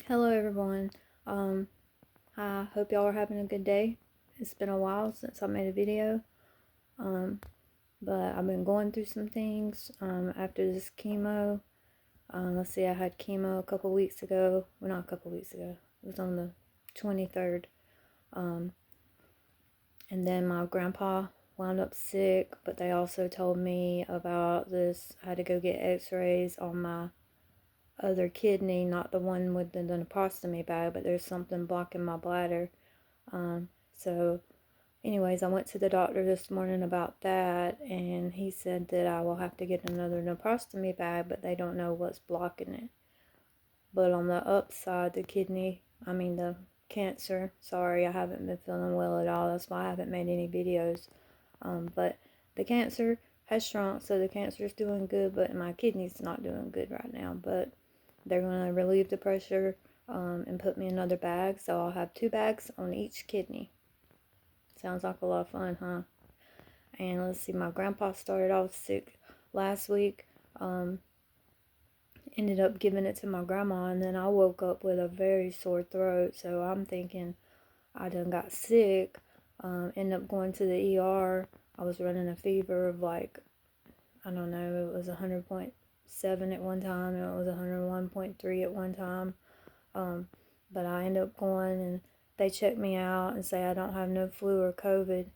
Hello everyone. Um, I hope y'all are having a good day. It's been a while since I made a video. Um, but I've been going through some things after this chemo. Let's see, I had chemo a couple weeks ago. Well, not a couple weeks ago. It was on the 23rd. Um, and then my grandpa wound up sick, but they also told me about this. I had to go get x-rays on my other kidney, not the one with the nephrostomy bag, but there's something blocking my bladder. So anyways, I went to the doctor this morning about that, and he said that I will have to get another nephrostomy bag, but they don't know what's blocking it. But on the upside, the cancer, sorry, I haven't been feeling well at all. That's why I haven't made any videos. But the cancer has shrunk, so the cancer is doing good, but my kidney's not doing good right now. But they're going to relieve the pressure and put me another bag, so I'll have 2 bags on each kidney. Sounds like a lot of fun, huh? And let's see, my grandpa started off sick last week. Ended up giving it to my grandma, and then I woke up with a very sore throat. So I'm thinking I done got sick. Ended up going to the ER. I was running a fever of like, I don't know, it was 100.7 at one time, and it was 101.3 at one time. But I ended up going, and they checked me out and say I don't have no flu or COVID.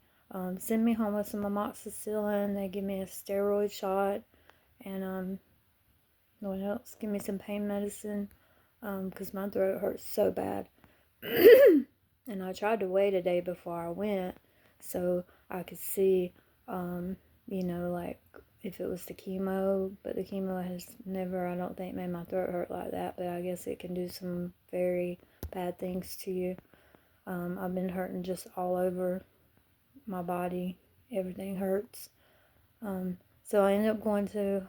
Send me home with some amoxicillin. They give me a steroid shot, and what else? Give me some pain medicine, because my throat hurts so bad. And I tried to wait a day before I went, so I could see, like if it was the chemo, but the chemo has never, I don't think, made my throat hurt like that, but I guess it can do some very bad things to you. I've been hurting just all over my body. Everything hurts. So I ended up going to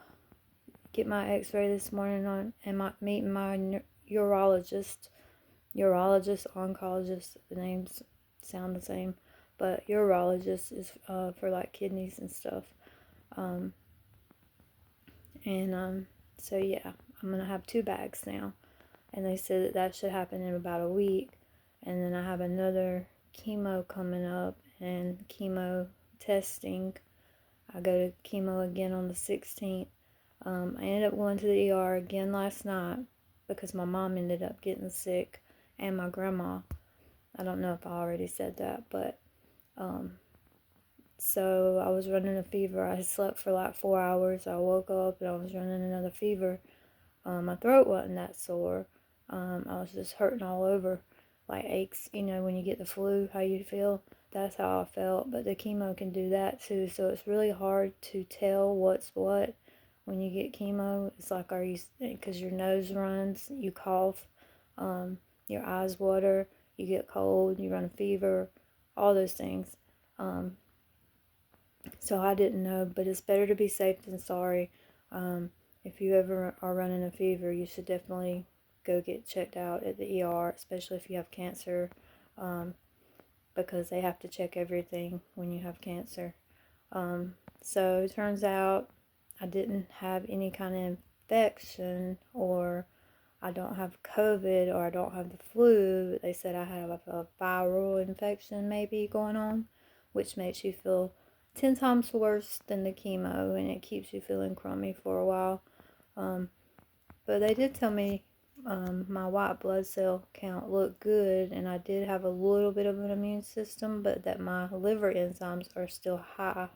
get my x-ray this morning and meeting my urologist, oncologist, the names sound the same, but urologist is for like kidneys and stuff. Um, and so yeah, I'm gonna have 2 bags now, and they said that should happen in about a week. And then I have another chemo coming up and chemo testing. I go to chemo again on the 16th. I ended up going to the ER again last night because my mom ended up getting sick, and my grandma. I don't know if I already said that, but so I was running a fever. I slept for like 4 hours. I woke up and I was running another fever. My throat wasn't that sore. I was just hurting all over, like aches, when you get the flu, how you feel. That's how I felt, but the chemo can do that too, so it's really hard to tell what's what when you get chemo. It's like, because your nose runs, you cough, your eyes water, you get cold, you run a fever, all those things. So I didn't know, but it's better to be safe than sorry. If you ever are running a fever, you should definitely go get checked out at the ER, especially if you have cancer, because they have to check everything when you have cancer. So it turns out I didn't have any kind of infection, or I don't have COVID, or I don't have the flu. They said I have a viral infection maybe going on, which makes you feel 10 times worse than the chemo, and it keeps you feeling crummy for a while. But they did tell me my white blood cell count looked good, and I did have a little bit of an immune system, but that my liver enzymes are still high.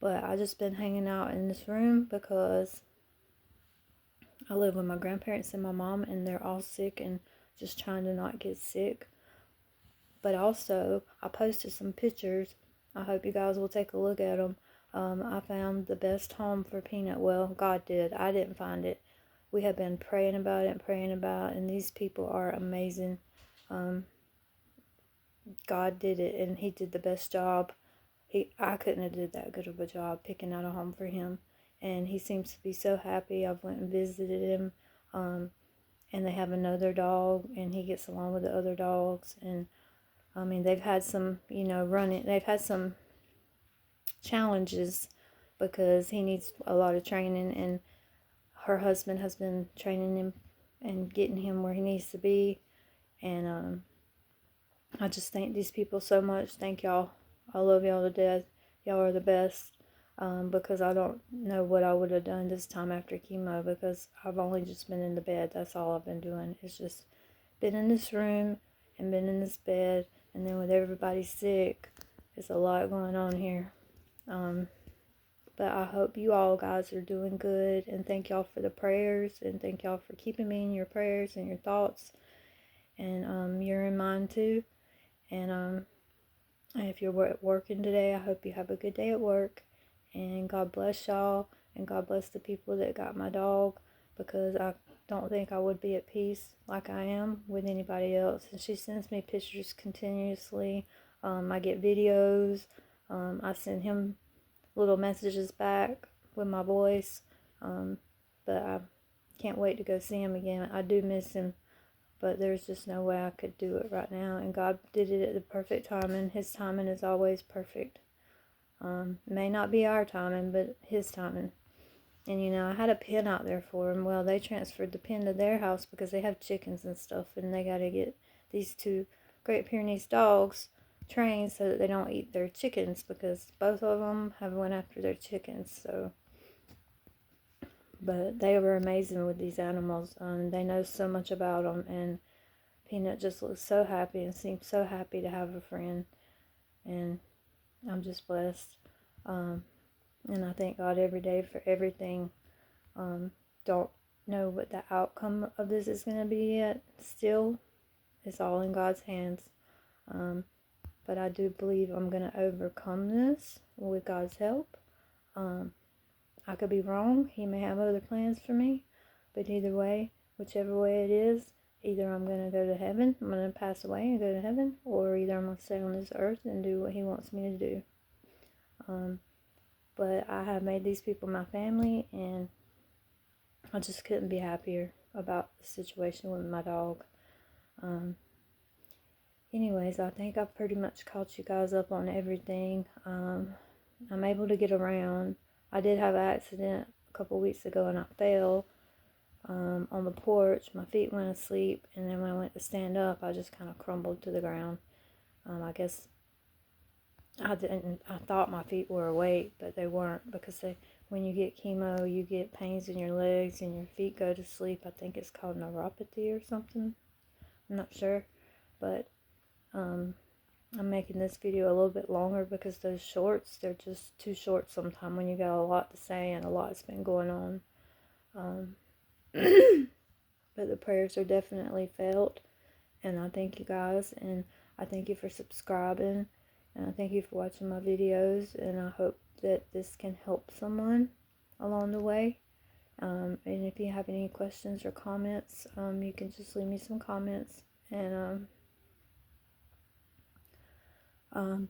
But I just been hanging out in this room because I live with my grandparents and my mom, and they're all sick and just trying to not get sick. But also, I posted some pictures. I hope you guys will take a look at them. I found the best home for Peanut. Well, God did. I didn't find it. We have been praying about it, and these people are amazing. God did it, and He did the best job. I couldn't have did that good of a job picking out a home for him, and he seems to be so happy. I've went and visited him, and they have another dog, and he gets along with the other dogs. And I mean, they've had some, they've had some challenges because he needs a lot of training, and her husband has been training him and getting him where he needs to be. And I just thank these people so much. Thank y'all. I love y'all to death. Y'all are the best. Because I don't know what I would have done this time after chemo, because I've only just been in the bed. That's all I've been doing. It's just been in this room and been in this bed. And then with everybody sick, it's a lot going on here. But I hope you all guys are doing good. And thank y'all for the prayers. And thank y'all for keeping me in your prayers and your thoughts. And you're in mine too. And if you're working today, I hope you have a good day at work. And God bless y'all. And God bless the people that got my dog. Because I don't think I would be at peace like I am with anybody else. And she sends me pictures continuously. I get videos. I send him little messages back with my voice. But I can't wait to go see him again. I do miss him. But there's just no way I could do it right now. And God did it at the perfect time. And His timing is always perfect. May not be our timing, but His timing. And I had a pen out there for him. Well, they transferred the pen to their house because they have chickens and stuff. And they got to get these 2 Great Pyrenees dogs trained so that they don't eat their chickens. Because both of them have went after their chickens. But they were amazing with these animals. They know so much about them. And Peanut just looks so happy and seems so happy to have a friend. And I'm just blessed. And I thank God every day for everything. Don't know what the outcome of this is going to be yet. Still, it's all in God's hands. But I do believe I'm going to overcome this with God's help. I could be wrong. He may have other plans for me. But either way, whichever way it is, either I'm going to go to heaven, I'm going to pass away and go to heaven, or either I'm going to stay on this earth and do what He wants me to do. But I have made these people my family, and I just couldn't be happier about the situation with my dog. Anyways, I think I've pretty much caught you guys up on everything. I'm able to get around. I did have an accident a couple weeks ago, and I fell on the porch. My feet went asleep, and then when I went to stand up, I just kind of crumbled to the ground. I guess I thought my feet were awake, but they weren't, because when you get chemo, you get pains in your legs and your feet go to sleep. I think it's called neuropathy or something. I'm not sure, but I'm making this video a little bit longer because those shorts, they're just too short sometimes when you got a lot to say and a lot's been going on. But the prayers are definitely felt, and I thank you guys, and I thank you for subscribing, and I thank you for watching my videos, and I hope that this can help someone along the way. And if you have any questions or comments, you can just leave me some comments, and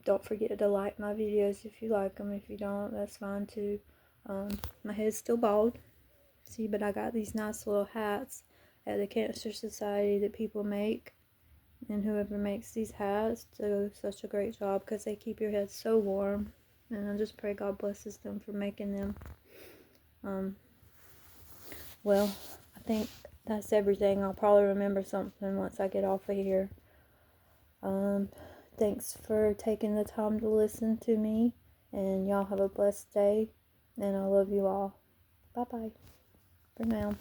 don't forget to like my videos if you like them. If you don't, that's fine too. My head's still bald, see, but I got these nice little hats at the Cancer Society that people make, and whoever makes these hats do such a great job because they keep your head so warm, and I just pray God blesses them for making them. Well, I think that's everything. I'll probably remember something once I get off of here. Thanks for taking the time to listen to me, and y'all have a blessed day, and I love you all. Bye-bye for now.